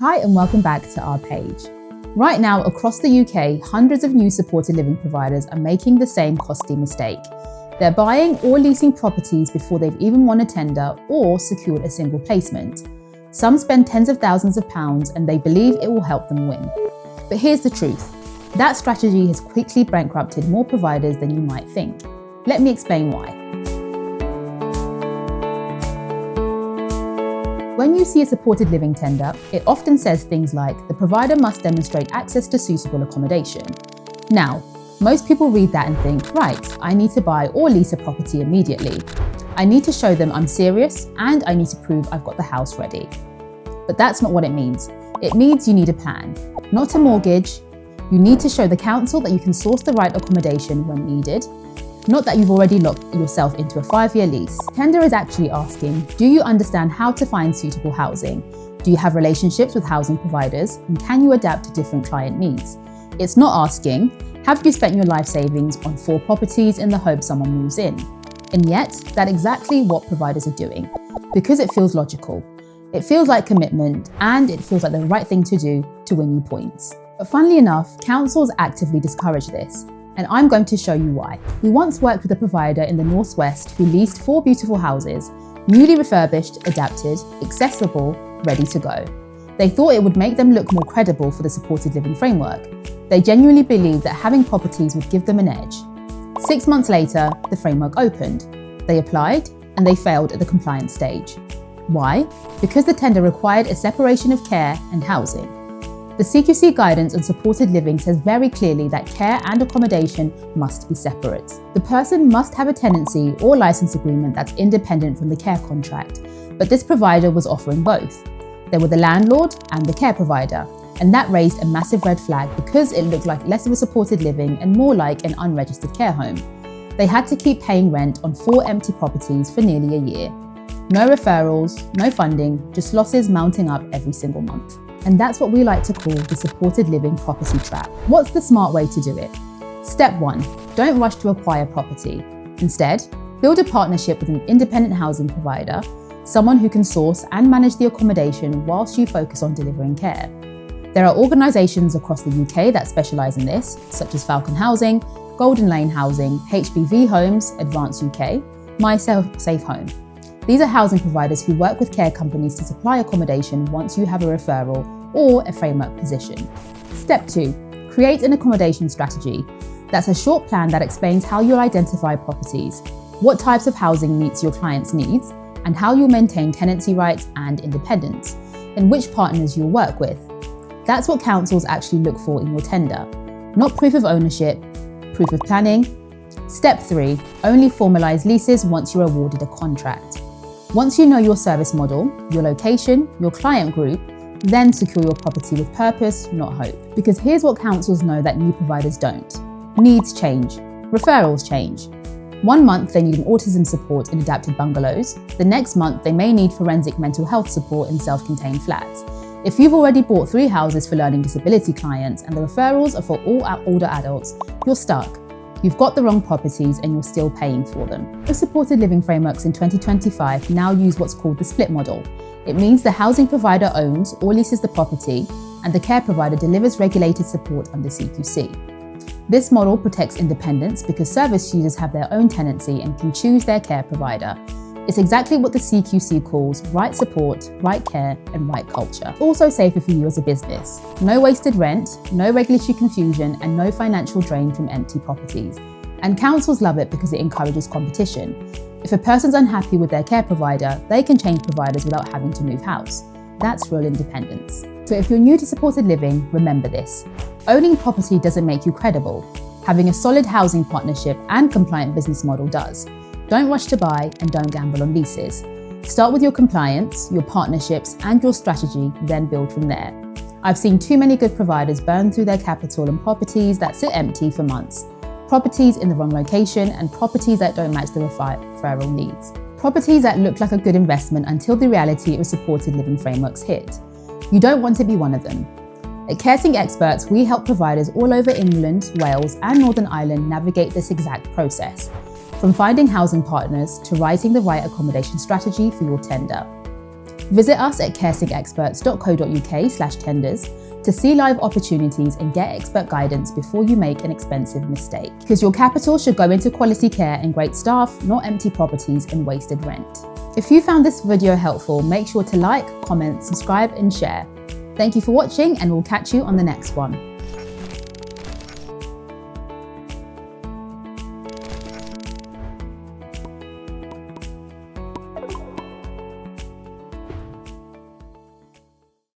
Hi and welcome back to our page. Right now, across the UK, hundreds of new supported living providers are making the same costly mistake. They're buying or leasing properties before they've even won a tender or secured a single placement. Some spend tens of thousands of pounds and they believe it will help them win. But here's the truth. That strategy has quickly bankrupted more providers than you might think. Let me explain why. When you see a supported living tender, it often says things like, the provider must demonstrate access to suitable accommodation. Now, most people read that and think, right, I need to buy or lease a property immediately. I need to show them I'm serious and I need to prove I've got the house ready. But that's not what it means. It means you need a plan, not a mortgage. You need to show the council that you can source the right accommodation when needed, not that you've already locked yourself into a 5-year lease. Tender is actually asking, do you understand how to find suitable housing? Do you have relationships with housing providers? And can you adapt to different client needs? It's not asking, have you spent your life savings on 4 properties in the hope someone moves in? And yet, that's exactly what providers are doing, because it feels logical. It feels like commitment, and it feels like the right thing to do to win you points. But funnily enough, councils actively discourage this. And I'm going to show you why. We once worked with a provider in the Northwest who leased 4 beautiful houses, newly refurbished, adapted, accessible, ready to go. They thought it would make them look more credible for the supported living framework. They genuinely believed that having properties would give them an edge. 6 months later, the framework opened. They applied and they failed at the compliance stage. Why? Because the tender required a separation of care and housing. The CQC guidance on supported living says very clearly that care and accommodation must be separate. The person must have a tenancy or license agreement that's independent from the care contract, but this provider was offering both. They were the landlord and the care provider, and that raised a massive red flag because it looked like less of a supported living and more like an unregistered care home. They had to keep paying rent on 4 empty properties for nearly a year. No referrals, no funding, just losses mounting up every single month. And that's what we like to call the supported living property trap. What's the smart way to do it? Step 1, don't rush to acquire property. Instead, build a partnership with an independent housing provider, someone who can source and manage the accommodation whilst you focus on delivering care. There are organisations across the UK that specialise in this, such as Falcon Housing, Golden Lane Housing, HBV Homes, Advance UK, My Safe Home. These are housing providers who work with care companies to supply accommodation once you have a referral or a framework position. Step 2, create an accommodation strategy. That's a short plan that explains how you'll identify properties, what types of housing meets your client's needs, and how you'll maintain tenancy rights and independence, and which partners you'll work with. That's what councils actually look for in your tender, not proof of ownership, proof of planning. Step 3, only formalise leases once you're awarded a contract. Once you know your service model, your location, your client group, then secure your property with purpose, not hope. Because here's what councils know that new providers don't. Needs change. Referrals change. 1 month they need an autism support in adapted bungalows. The next month they may need forensic mental health support in self-contained flats. If you've already bought 3 houses for learning disability clients and the referrals are for all older adults, you're stuck. You've got the wrong properties and you're still paying for them. Most supported living frameworks in 2025 now use what's called the split model. It means the housing provider owns or leases the property and the care provider delivers regulated support under CQC. This model protects independence because service users have their own tenancy and can choose their care provider. It's exactly what the CQC calls right support, right care, and right culture. Also safer for you as a business. No wasted rent, no regulatory confusion, and no financial drain from empty properties. And councils love it because it encourages competition. If a person's unhappy with their care provider, they can change providers without having to move house. That's real independence. So if you're new to supported living, remember this. Owning property doesn't make you credible. Having a solid housing partnership and compliant business model does. Don't rush to buy and don't gamble on leases. Start with your compliance, your partnerships, and your strategy, then build from there. I've seen too many good providers burn through their capital on properties that sit empty for months. Properties in the wrong location and properties that don't match the referral needs. Properties that look like a good investment until the reality of supported living frameworks hit. You don't want to be one of them. At Caring Experts, we help providers all over England, Wales, and Northern Ireland navigate this exact process. From finding housing partners to writing the right accommodation strategy for your tender. Visit us at caresingexperts.co.uk/tenders to see live opportunities and get expert guidance before you make an expensive mistake. Because your capital should go into quality care and great staff, not empty properties and wasted rent. If you found this video helpful, make sure to like, comment, subscribe and share. Thank you for watching and we'll catch you on the next one.